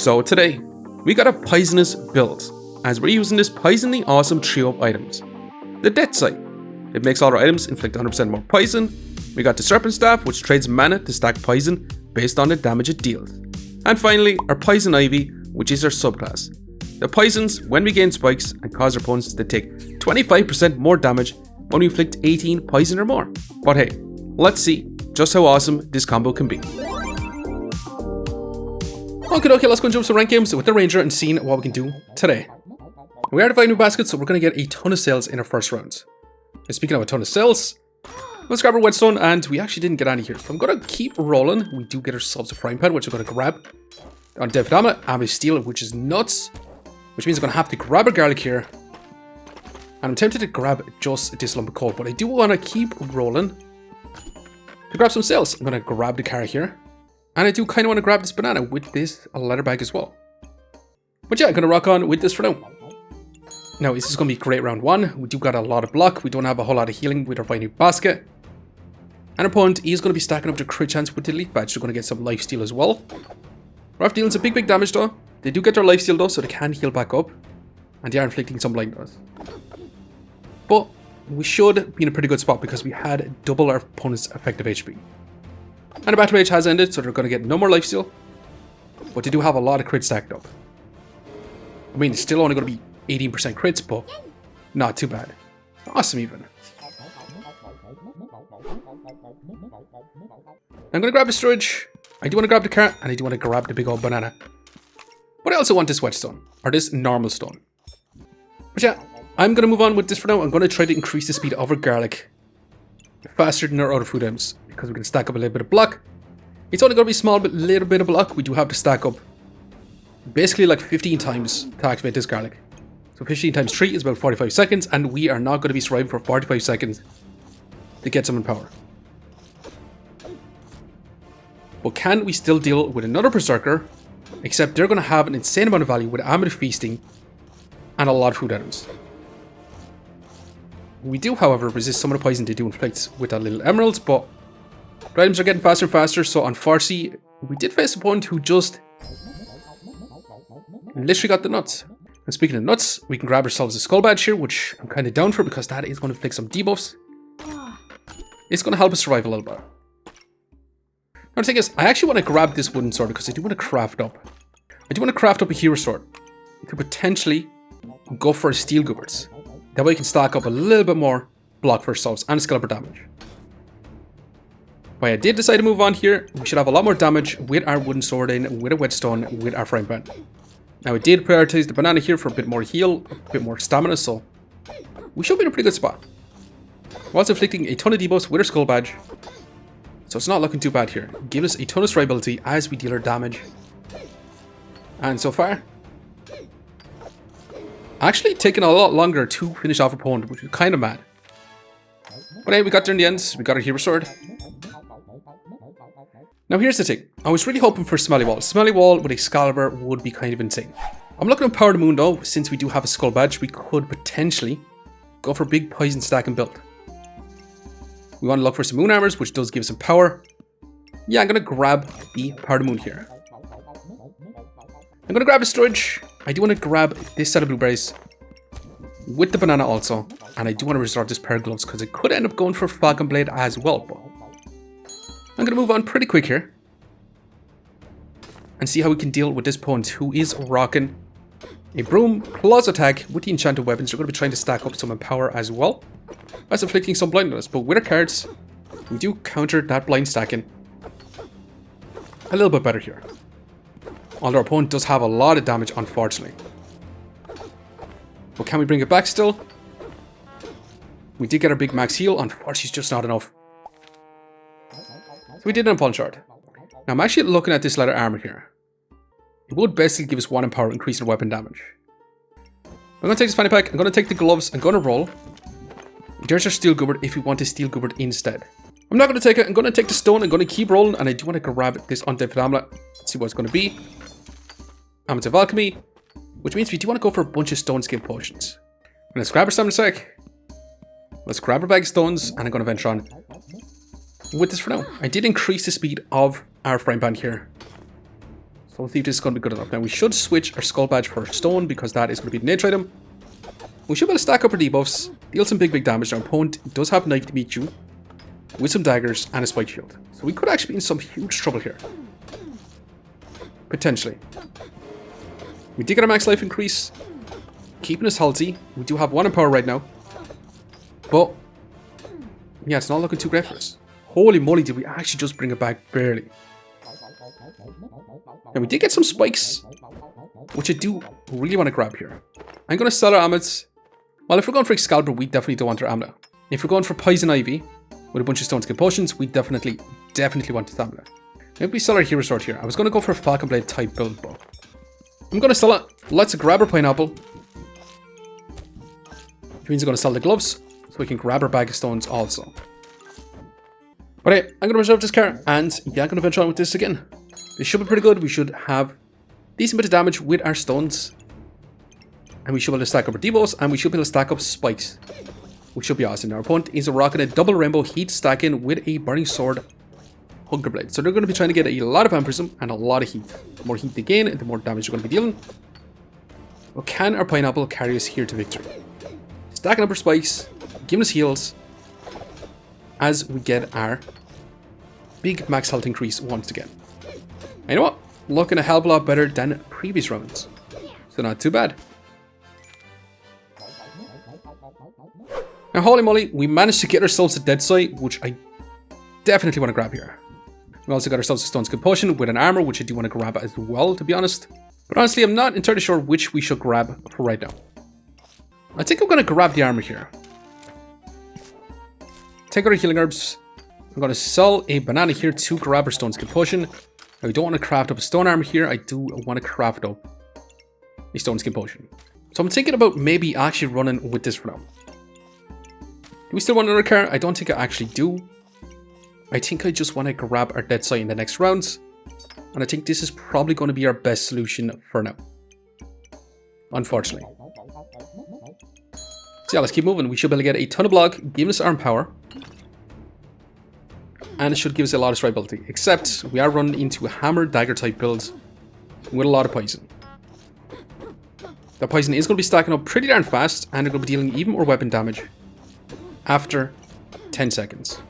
So today, we got a poisonous build, as we're using this poisonally awesome trio of items. The Death Scythe. It makes all our items inflict 100% more poison. We got the Serpent Staff, which trades mana to stack poison based on the damage it deals. And finally, our Poison Ivy, which is our subclass. The poisons, when we gain spikes, and cause our opponents to take 25% more damage when we inflict 18 poison or more. But hey, let's see just how awesome this combo can be. Okay, let's go and jump some rank games with the Ranger and see what we can do today. We are dividing new baskets, so we're going to get a ton of sales in our first round. And speaking of a ton of sales, let's grab our whetstone, and we actually didn't get any here, so I'm going to keep rolling. We do get ourselves a frying pan, which I'm going to grab. On Death and we steal, which is nuts, which means I'm going to have to grab a garlic here. And I'm tempted to grab just this lump of coal, but I do want to keep rolling to grab some sales. I'm going to grab the carrot here. And I do kind of want to grab this banana with this leather bag as well. But yeah, I'm going to rock on with this for now. Now, this is going to be great round one. We do got a lot of block. We don't have a whole lot of healing with our fighting basket. And our opponent is going to be stacking up the crit chance with the elite badge. So we're going to get some lifesteal as well. Rough dealing some big damage though. They do get their lifesteal though, so they can heal back up. And they are inflicting some blindness. But we should be in a pretty good spot because we had double our opponent's effective HP. And the battle rage has ended, so they're going to get no more lifesteal. But they do have a lot of crits stacked up. I mean, it's still only going to be 18% crits, but not too bad. Awesome even. I'm going to grab the storage. I do want to grab the carrot, and I do want to grab the big old banana. But I also want this whetstone, or this normal stone. But yeah, I'm going to move on with this for now. I'm going to try to increase the speed of our garlic faster than our other food items, because we can stack up a little bit of block. It's only going to be small, but little bit of block. We do have to stack up basically like 15 times to activate this garlic. So 15 times 3 is about 45 seconds, and we are not going to be surviving for 45 seconds to get some power. But can we still deal with another Berserker, except they're going to have an insane amount of value with Amulet Feasting and a lot of food items. We do, however, resist some of the poison they do inflict with that little emeralds, but the items are getting faster and faster, so on Farsi, we did face a opponent who just literally got the nuts. And speaking of nuts, we can grab ourselves a skull badge here, which I'm kind of down for because that is going to inflict some debuffs. It's going to help us survive a little bit. Now the thing is, I actually want to grab this wooden sword because I do want to craft up. I do want to craft up a hero sword. We could potentially go for a steel goobers. That way we can stack up a little bit more block for ourselves and scalper damage. But I did decide to move on here. We should have a lot more damage with our wooden sword in, with a whetstone, with our frying pan. Now I did prioritize the banana here for a bit more heal, a bit more stamina, so we should be in a pretty good spot. We're also inflicting a ton of debuffs with our skull badge. So it's not looking too bad here. Give us a ton of survivability as we deal our damage. And so far, actually taking a lot longer to finish off our opponent, which is kind of mad. But anyway, we got there in the end. We got our hero sword. Now here's the thing. I was really hoping for Smelly Wall. Smelly Wall with Excalibur would be kind of insane. I'm looking at Power the Moon though. Since we do have a skull badge, we could potentially go for big poison stack and build. We want to look for some moon armors, which does give some power. Yeah, I'm going to grab the Power the Moon here. I'm going to grab the storage. I do want to grab this set of blueberries with the banana also. And I do want to reserve this pair of gloves because I could end up going for Falcon Blade as well. But I'm going to move on pretty quick here and see how we can deal with this opponent who is rocking a broom plus attack with the enchanted weapons. We're going to be trying to stack up some power as well. That's inflicting some blindness, but with our cards, we do counter that blind stacking a little bit better here. Although our opponent does have a lot of damage, unfortunately. But can we bring it back still? We did get our big max heal. Unfortunately, it's just not enough. So we did end up falling short. Now I'm actually looking at this leather armor here. It would basically give us 1 in power, increasing our weapon damage. I'm going to take this fanny pack. I'm going to take the gloves. I'm going to roll. There's our steel goobert if we want a steel goobert instead. I'm not going to take it. I'm going to take the stone. I'm going to keep rolling. And I do want to grab this undead amulet. Let's see what it's going to be. Amulet of Alchemy. Which means we do want to go for a bunch of stone skin potions. Let's grab our stamina sack. Let's grab our bag of stones. And I'm going to venture on with this for now. I did increase the speed of our frying pan here. So we'll see if this is going to be good enough. Now we should switch our skull badge for stone because that is going to be the nature item. We should be able to stack up our debuffs, deal some big damage. Our opponent does have knife to beat you with some daggers and a spike shield. So we could actually be in some huge trouble here. Potentially. We did get a max life increase, keeping us healthy. We do have 1 in power right now. But yeah, it's not looking too great for us. Holy moly, did we actually just bring it back barely. And we did get some spikes, which I do really want to grab here. I'm going to sell our amulets. Well, if we're going for Excalibur, we definitely don't want our amulet. If we're going for Poison Ivy with a bunch of stone skill potions, we definitely want this amulet. Maybe we sell our Hero Sword here. I was going to go for a Falcon Blade type build, but I'm going to sell it. Let's grab our pineapple. Which means I'm going to sell the gloves, so we can grab our bag of stones also. But hey, I'm going to reserve this car, and yeah, I'm going to venture on with this again. This should be pretty good. We should have decent bit of damage with our stones. And we should be able to stack up our debuffs, and we should be able to stack up spikes, which should be awesome. Now, our opponent is rocking a double rainbow heat stacking with a burning sword Hunger Blade. So they're going to be trying to get a lot of vampirism and a lot of heat. The more heat they gain, the more damage they're going to be dealing. Well, can our pineapple carry us here to victory? Stacking up our spikes, giving us heals, as we get our big max health increase once again. And you know what? Looking a hell of a lot better than previous rounds. So not too bad. Now, holy moly, we managed to get ourselves a Dead Sight, which I definitely want to grab here. We also got ourselves a Stone Skill Potion with an armor, which I do want to grab as well, to be honest. But honestly, I'm not entirely sure which we should grab for right now. I think I'm going to grab the armor here. Take out our healing herbs. I'm going to sell a banana here to grab our Stone Skill Potion. I don't want to craft up a stone armor here. I do want to craft up a Stone Skill Potion. So I'm thinking about maybe actually running with this for now. Do we still want another car? I don't think I actually do. I think I just want to grab our Dead Sight in the next rounds. And I think this is probably going to be our best solution for now. Unfortunately. So yeah, let's keep moving. We should be able to get a ton of block, give us arm power. And it should give us a lot of stripeability. Except we are running into a hammer dagger type build with a lot of poison. The poison is going to be stacking up pretty darn fast, and they're going to be dealing even more weapon damage after 10 seconds.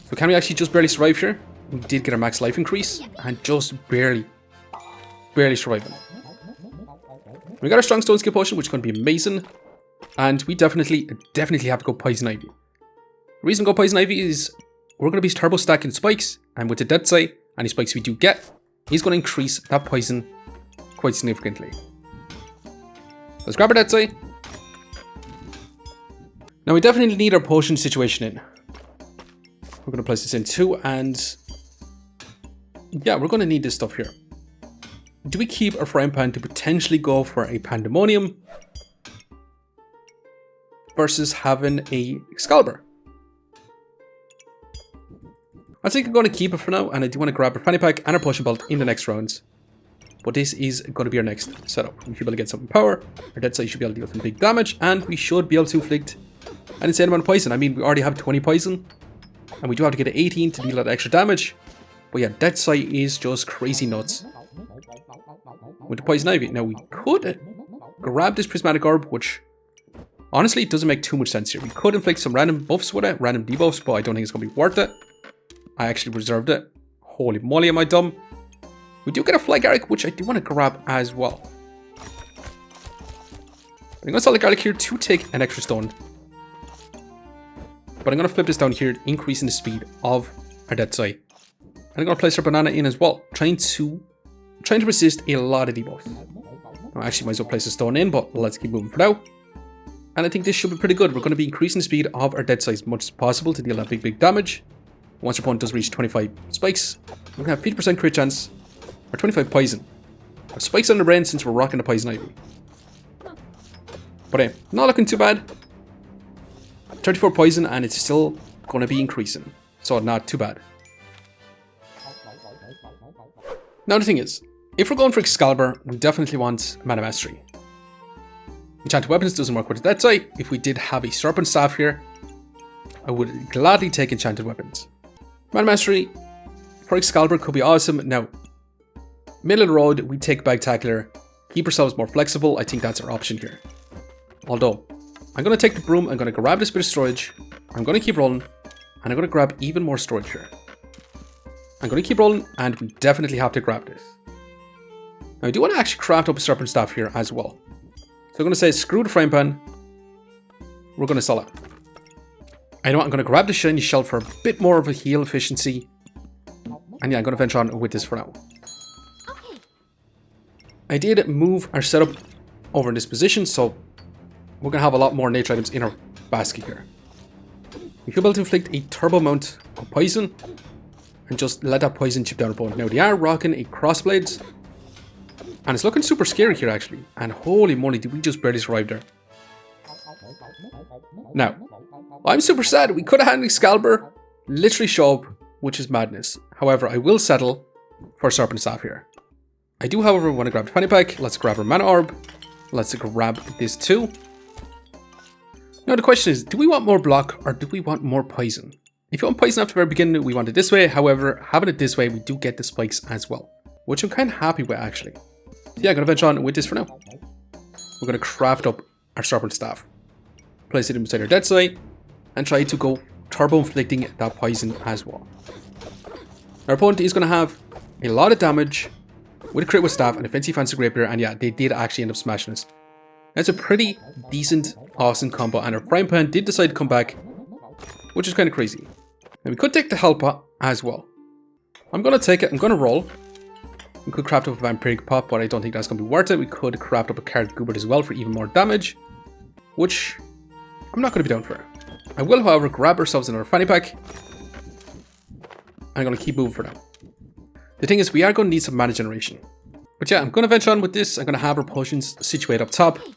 So can we actually just barely survive here? We did get our max life increase, and just barely surviving. We got our strong stone skill potion, which is going to be amazing. And we definitely have to go Poison Ivy. The reason to go Poison Ivy is we're going to be turbo stacking spikes, and with the Dead Sight, any spikes we do get, he's going to increase that poison quite significantly. Let's grab our Dead Sight. Now we definitely need our potion situation in. We're going to place this in too, and yeah, we're going to need this stuff here. Do we keep our frying pan to potentially go for a Pandemonium versus having a Excalibur? I think I'm going to keep it for now, and I do want to grab our fanny pack and our potion belt in the next rounds. But this is going to be our next setup. We should be able to get some power. Our Dead Sight should be able to deal some big damage, and we should be able to inflict an insane amount of poison. I mean, we already have 20 poison, and we do have to get to 18 to deal that extra damage. But yeah, Dead Sight is just crazy nuts with the Poison Ivy. Now we could grab this Prismatic Orb, which honestly doesn't make too much sense here. We could inflict some random buffs with it, random debuffs, but I don't think it's going to be worth it. I actually reserved it. Holy moly, am I dumb? We do get a Fly Garlic, which I do want to grab as well. I'm going to sell the Garlic here to take an extra stone. But I'm going to flip this down here, increasing the speed of our Dead Sight. And I'm going to place our banana in as well, trying to resist a lot of debuffs. I actually might as well place a stone in, but let's keep moving for now. And I think this should be pretty good. We're going to be increasing the speed of our Dead Sight as much as possible to deal that big damage. Once your opponent does reach 25 spikes, we're going to have 50% crit chance, or 25 poison. Our spikes on the brain since we're rocking the Poison Ivy. But hey, not looking too bad. 34 poison, and it's still going to be increasing. So not too bad. Now the thing is, if we're going for Excalibur, we definitely want Mana Mastery. Enchanted Weapons doesn't work with the Dead Sight. If we did have a Serpent Staff here, I would gladly take Enchanted Weapons. Mana Mastery for Excalibur could be awesome. Now, Middle of the road, we take Bagtacular. Keep ourselves more flexible. I think that's our option here. Although, I'm going to take the broom. I'm going to grab this bit of storage. I'm going to keep rolling. And I'm going to grab even more storage here. I'm going to keep rolling. And we definitely have to grab this. Now, I do want to actually craft up a Serpent Staff here as well. So I'm going to say, screw the frying pan. We're going to sell it. I know I'm going to grab the shiny shell for a bit more of a heal efficiency. And yeah, I'm going to venture on with this for now. I did move our setup over in this position, so we're going to have a lot more nature items in our basket here. We should be able to inflict a turbo amount of poison and just let that poison chip down our opponent. Now, they are rocking a crossblades, and it's looking super scary here, actually. And holy moly, did we just barely survive there. Now, I'm super sad. We could have had an Excalibur literally show up, which is madness. However, I will settle for Serpent Staff here. I do, however, want to grab the fanny pack. Let's grab our mana orb. Let's grab this too. Now the question is, do we want more block or do we want more poison? If you want poison at the very beginning, we want it this way. However, having it this way, we do get the spikes as well, which I'm kind of happy with, actually. So yeah, I'm going to venture on with this for now. We're going to craft up our Serpent Staff. Place it inside our dead side and try to go turbo inflicting that poison as well. Our opponent is going to have a lot of damage with a crit with staff and a fancy rapier, and yeah, they did actually end up smashing us. That's a pretty decent, awesome combo, and our frying pan did decide to come back, which is kind of crazy. Now we could take the health pot as well. I'm going to take it, I'm going to roll. We could craft up a vampiric pot, but I don't think that's going to be worth it. We could craft up a card goobert as well for even more damage, which I'm not going to be down for. I will, however, grab ourselves another fanny pack. I'm going to keep moving for now. The thing is, we are going to need some mana generation. But yeah, I'm going to venture on with this. I'm going to have our potions situated up top. And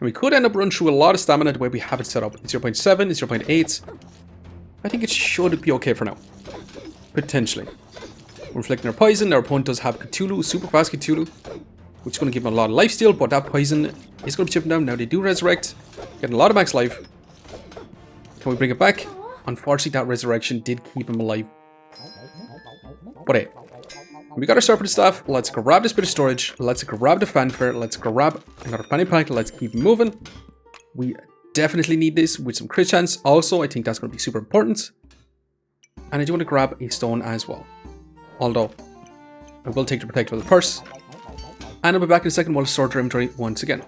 we could end up running through a lot of stamina the way we have it set up. It's 0.7, it's 0.8. I think it should be okay for now. Potentially. We're inflicting our poison. Our opponent does have Cthulhu, super fast Cthulhu, which is going to give him a lot of lifesteal, but that poison is going to be chipping down. Now they do resurrect, getting a lot of max life. Can we bring it back? Unfortunately, that resurrection did keep him alive. But hey, we got our Serpent Staff. Let's grab this bit of storage. Let's grab the fanfare. Let's grab another fanny pack. Let's keep moving. We definitely need this with some crit chance. Also, I think that's going to be super important. And I do want to grab a stone as well. Although, I will take the protector of the purse. And I'll be back in a second while I sort our inventory once again.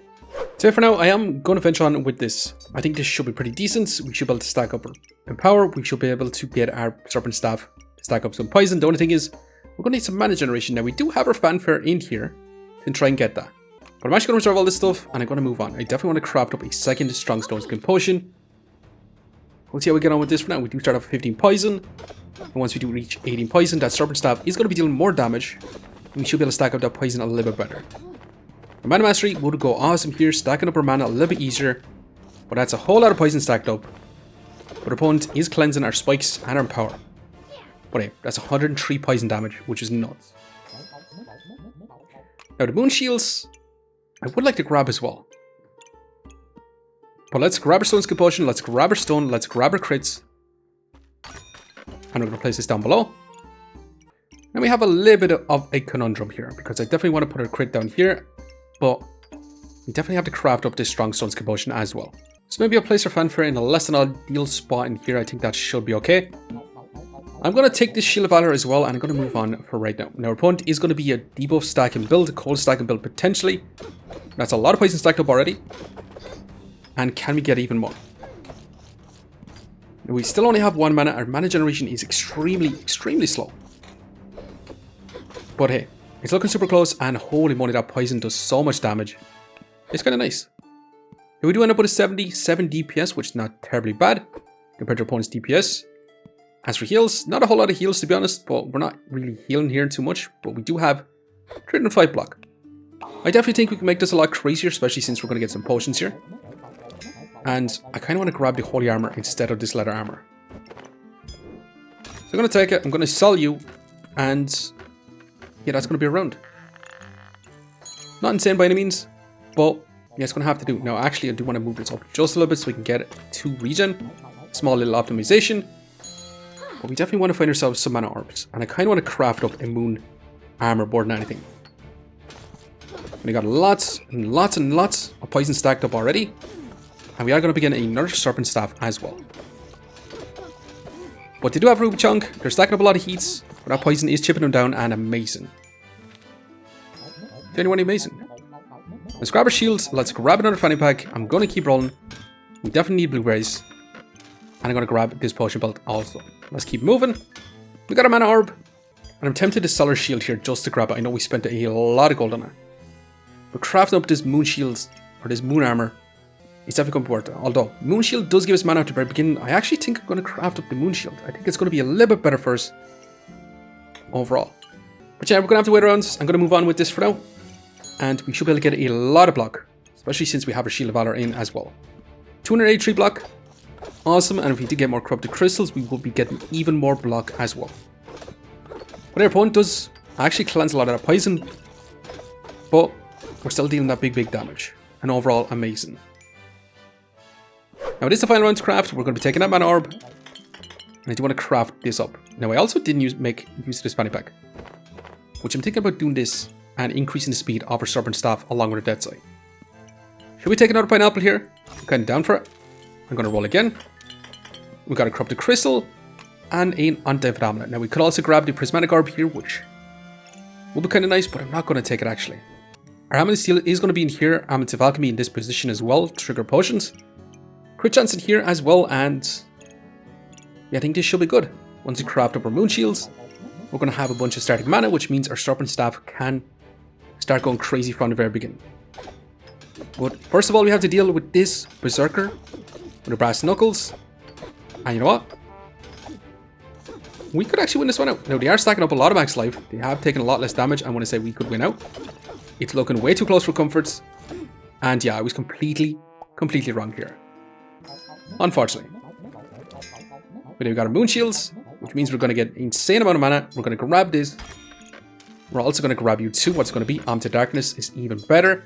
So for now, I am going to venture on with this. I think this should be pretty decent. We should be able to stack up our power. We should be able to get our Serpent Staff to stack up some poison. The only thing is, we're going to need some mana generation. Now, we do have our fanfare in here to try and get that. But I'm actually going to reserve all this stuff, and I'm going to move on. I definitely want to craft up a second strong stone skin potion. We'll see how we get on with this for now. We do start off with 15 poison. And once we do reach 18 poison, that Serpent Staff is going to be dealing more damage. And we should be able to stack up that poison a little bit better. Our mana mastery would go awesome here, stacking up our mana a little bit easier. But that's a whole lot of poison stacked up. But our opponent is cleansing our spikes and our power. But hey, that's 103 poison damage, which is nuts. Now the moon shields, I would like to grab as well. But let's grab our stone skill potion, let's grab our stone, let's grab our crits. And we're going to place this down below. Now we have a little bit of a conundrum here, because I definitely want to put our crit down here. But we definitely have to craft up this strong stone skill potion as well. So maybe I'll place our fanfare in a less than ideal spot in here. I think that should be okay. I'm going to take this Shield of Valor as well, and I'm going to move on for right now. Now, our opponent is going to be a debuff stacking build, a cold stacking build potentially. That's a lot of poison stacked up already. And can we get even more? We still only have 1 mana. Our mana generation is extremely slow. But hey, it's looking super close, and holy moly, that poison does so much damage. It's kind of nice. Now, we do end up with a 77 DPS, which is not terribly bad compared to our opponent's DPS. As for heals, not a whole lot of heals to be honest, but we're not really healing here too much. But we do have 305 block. I definitely think we can make this a lot crazier, especially since we're going to get some potions here. And I kind of want to grab the holy armor instead of this leather armor. So I'm going to take it, I'm going to sell you, and yeah, that's going to be a round. Not insane by any means, but yeah, it's going to have to do. Now actually I do want to move this up just a little bit so we can get it to regen. Small little optimization. But we definitely want to find ourselves some mana orbs. And I kind of want to craft up a moon armor more than anything. We got lots and lots and lots of poison stacked up already. And we are going to begin another Serpent Staff as well. But they do have Ruby Chunk. They're stacking up a lot of heats. But that poison is chipping them down and amazing. Genuinely amazing. Let's grab our shields. Let's grab another fanny pack. I'm going to keep rolling. We definitely need blueberries. And I'm going to grab this potion belt also. Let's keep moving. We got a mana orb. And I'm tempted to sell our shield here just to grab it. I know we spent a lot of gold on it. But crafting up this moon shield, or this moon armor, is definitely going to be worth it. Although, moon shield does give us mana at the very beginning. I actually think I'm going to craft up the moon shield. I think it's going to be a little bit better for us overall. But yeah, we're going to have to wait around. I'm going to move on with this for now. And we should be able to get a lot of block. Especially since we have our Shield of Valor in as well. 283 block. Awesome. And if we do get more corrupted crystals, we will be getting even more block as well. But our opponent does actually cleanse a lot of that poison. But we're still dealing that big damage. And overall, amazing. Now, it is the final round to craft. We're going to be taking that mana orb. And I do want to craft this up. Now, I also didn't make use of this fanny pack. Which I'm thinking about doing this and increasing the speed of our Serpent Staff along with our Dead Side. Should we take another pineapple here? I'm kind of down for it. I'm going to roll again. We got a corrupted crystal and an undead amulet. Now we could also grab the prismatic orb here, which will be kind of nice, but I'm not going to take it actually. Our amulet seal is going to be in here. Amulet of alchemy in this position as well. Trigger potions. Crit chance in here as well, and yeah, I think this should be good. Once we craft up our moon shields, we're going to have a bunch of static mana, which means our Serpent Staff can start going crazy from the very beginning. But first of all, we have to deal with this Berserker with the brass knuckles. And you know what? We could actually win this one out. Now, they are stacking up a lot of max life. They have taken a lot less damage. I want to say we could win out. It's looking way too close for comforts. And yeah, I was completely wrong here. Unfortunately. But then we got our moon shields, which means we're going to get an insane amount of mana. We're going to grab this. We're also going to grab you too. What's going to be Onto Darkness is even better.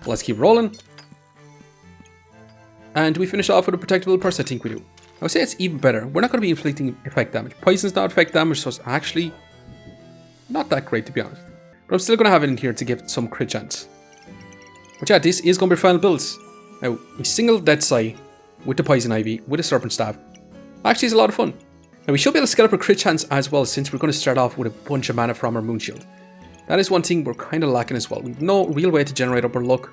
Let's keep rolling. And we finish off with a Protectable Purse, I think we do. I would say it's even better. We're not going to be inflicting effect damage. Poison's not effect damage, so it's actually not that great to be honest. But I'm still going to have it in here to give some crit chance. But yeah, this is going to be final builds. Now, a single Dead Scythe with the Poison Ivy, with a Serpent Staff, actually is a lot of fun. Now we should be able to scale up our crit chance as well, since we're going to start off with a bunch of mana from our moon shield. That is one thing we're kind of lacking as well. We've no real way to generate up our luck,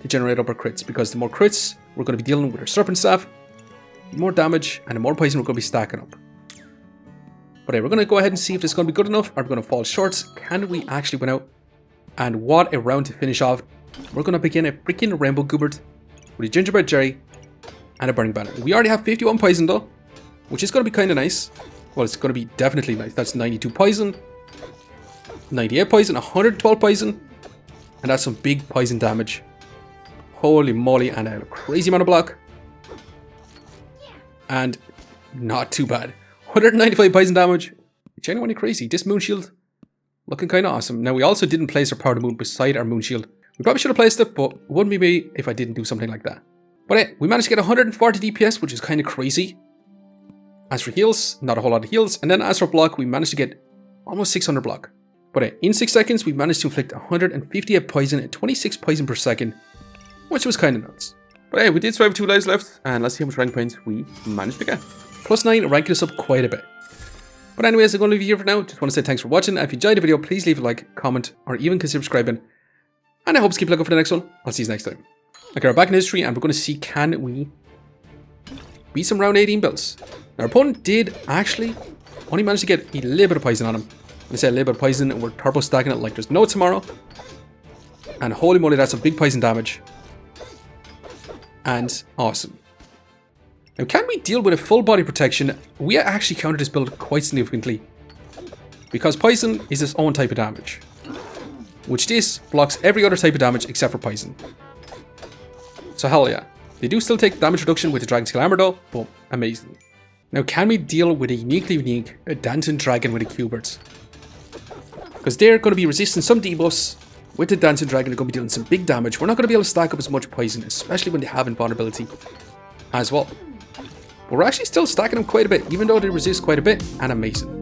to generate up our crits, because the more crits we're going to be dealing with our Serpent Staff, the more damage and the more poison we're going to be stacking up. But hey, we're going to go ahead and see if this is going to be good enough. Are we going to fall short? Can we actually win out? And what a round to finish off. We're going to begin a freaking Rainbow Goobert with a Gingerbread Jerry and a Burning Banner. We already have 51 poison though, which is going to be kind of nice. Well, it's going to be definitely nice. That's 92 poison, 98 poison, 112 poison, and that's some big poison damage. Holy moly, and a crazy amount of block. And not too bad. 195 poison damage. Genuinely crazy. This moon shield looking kind of awesome. Now, we also didn't place our Power of the Moon beside our moon shield. We probably should have placed it, but it wouldn't be me if I didn't do something like that. But hey, we managed to get 140 DPS, which is kind of crazy. As for heals, not a whole lot of heals. And then as for block, we managed to get almost 600 block. But hey, in 6 seconds, we managed to inflict 158 poison and 26 poison per second, which was kind of nuts. But hey, we did survive 2 lives left, and let's see how much rank points we managed to get. +9, ranking us up quite a bit. But anyways, I'm going to leave you here for now. Just want to say thanks for watching. And if you enjoyed the video, please leave a like, comment, or even consider subscribing. And I hope to keep looking for the next one. I'll see you next time. Okay, we're back in history, and we're going to see, can we beat some round 18 builds. Now, our opponent did actually only manage to get a little bit of poison on him. When I say a little bit of poison, and we're turbo stacking it like there's no tomorrow. And holy moly, that's some big poison damage. And awesome. Now, can we deal with a full body protection? We actually countered this build quite significantly, because poison is its own type of damage, which this blocks every other type of damage except for poison. So hell yeah. They do still take damage reduction with the Dragon Scale Armor though, but amazing. Now, can we deal with a uniquely unique Dancing Dragon with a Q-Birds? Because they're going to be resisting some debuffs. With the Dancing Dragon, they're going to be dealing some big damage. We're not going to be able to stack up as much poison, especially when they have invulnerability as well. But we're actually still stacking them quite a bit, even though they resist quite a bit, and amazing.